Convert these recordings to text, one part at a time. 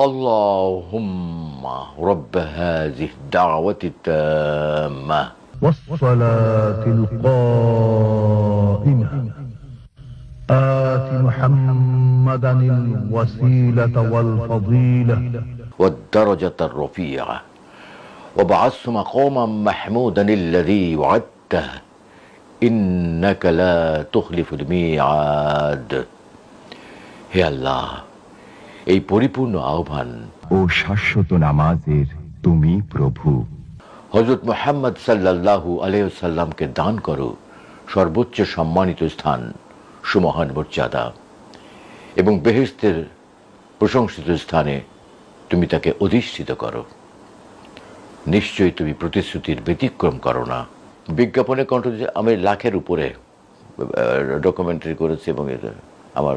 اللهم رب هذه الدعوة التامة والصلاة القائمة آت محمدا الوسيلة والفضيلة والدرجة الرفيعة وابعثه مقاما محمودا الذي وعدته إنك لا تخلف الميعاد। হে আল্লাহ, এই পরিপূর্ণ আহ্বান ও শাশ্বত নামাজের তুমি প্রভু। হযরত মুহাম্মদ সাল্লাল্লাহু আলাইহি ওয়াসাল্লামকে দান করো সর্বোচ্চ সম্মানিত স্থান, সুমহান মর্যাদা, এবং বেহেশতের প্রশংসিত স্থানে তুমি তাকে অধিষ্ঠিত করো। নিশ্চয়ই তুমি প্রতিশ্রুতির ব্যতিক্রম করো না। বিজ্ঞাপনে কণ্ঠ দিয়ে আমি লাখের উপরে ডকুমেন্টারি করেছি এবং এটা আমার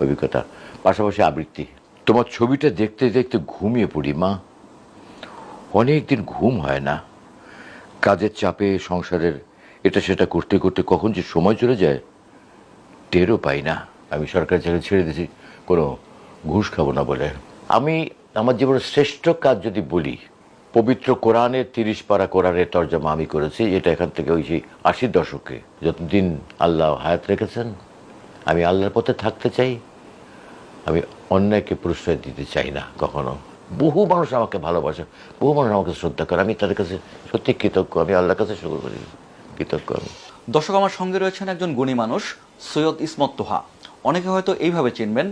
অভিজ্ঞতা, পাশাপাশি আবৃত্তি। তোমার ছবিটা দেখতে দেখতে ঘুমিয়ে পড়ি মা। অনেক দিন ঘুম হয় না, কাজের চাপে, সংসারের এটা সেটা করতে করতে কখন যে সময় চলে যায় টেরও পাই না। আমি সরকারি চাকরি ছেড়ে দিয়েছি কোনো ঘুষ খাবো না বলে। আমি আমার জীবনের শ্রেষ্ঠ কাজ যদি বলি, পবিত্র কোরআনের 30 পারা কোরআনের তর্জমা আমি করেছি। এটা এখান থেকে ওই সেই 80 দশকে, যতদিন আল্লাহ হায়াত রেখেছেন আমি আল্লাহর পথে থাকতে চাই। আমি অন্যায়কে প্রশ্রয় দিতে চাই না কখনো। বহু মানুষ আমাকে ভালোবাসে, বহু মানুষ আমাকে শ্রদ্ধা করে, আমি তাদের কাছে সত্যি কৃতজ্ঞ। আমি আল্লাহর কাছে শুকর করি, কৃতজ্ঞ আমি। দর্শক, আমার সঙ্গে রয়েছেন একজন গুণী মানুষ, সৈয়দ ইসমত তোহা। অনেকে হয়তো এইভাবে চিনবেন,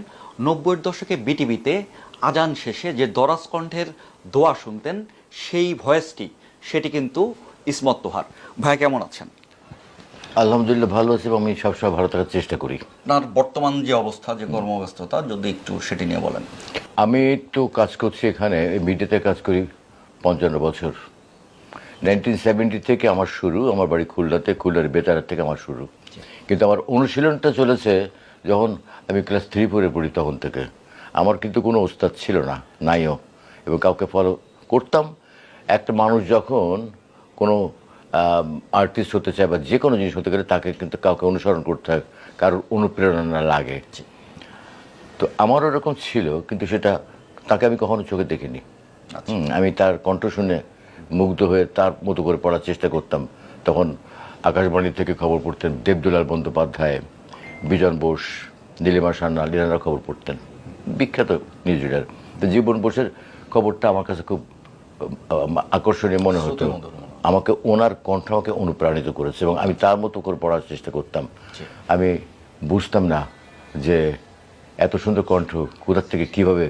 90-এর দশকে বিটিভিতে আজান শেষে যে দরাজ কণ্ঠের দোয়া শুনতেন, সেই ভয়েসটি সেটি কিন্তু ইসমত তোহার। ভাই কেমন আছেন? আলহামদুলিল্লাহ ভালো আছি এবং আমি সবসময় ভালো থাকার চেষ্টা করি। আপনার বর্তমান যে অবস্থা, যে কর্মব্যস্ততা, যদি একটু সেটি নিয়ে বলেন। আমি তো কাজ করছি এখানে, মিডিয়াতে কাজ করি 55 বছর। 1970 থেকে আমার শুরু। আমার বাড়ি খুলনাতে, খুলনার বেতারা থেকে আমার শুরু। কিন্তু আমার অনুশীলনটা চলেছে যখন আমি ক্লাস 3-4-এ পড়ি, তখন থেকে। আমার কিন্তু কোনো ওস্তাদ ছিল না, নাইও, এবং কাউকে ফলো করতাম। একটা মানুষ যখন কোনো আর্টিস্ট হতে চায় বা যে কোনো জিনিস হতে গেলে তাকে কিন্তু কাউকে অনুসরণ করতে হয়, কারোর অনুপ্রেরণা লাগে। তো আমারও এরকম ছিল, কিন্তু সেটা তাকে আমি কখনো চোখে দেখিনি। আমি তার কণ্ঠ শুনে মুগ্ধ হয়ে তার মতো করে পড়ার চেষ্টা করতাম। তখন আকাশবাণী থেকে খবর পড়তেন দেবদুলাল বন্দ্যোপাধ্যায়, বিজন বোস, নীলিমা সান্যাল, এনারা খবর পড়তেন, বিখ্যাত নিউজ রিডার। তো জীবন বোসের খবরটা আমার কাছে খুব আকর্ষণীয় মনে হতো। আমাকে ওনার কণ্ঠ আমাকে অনুপ্রাণিত করেছে এবং আমি তার মতো করে পড়ার চেষ্টা করতাম। আমি বুঝতাম না যে এত সুন্দর কণ্ঠ কোথা থেকে কীভাবে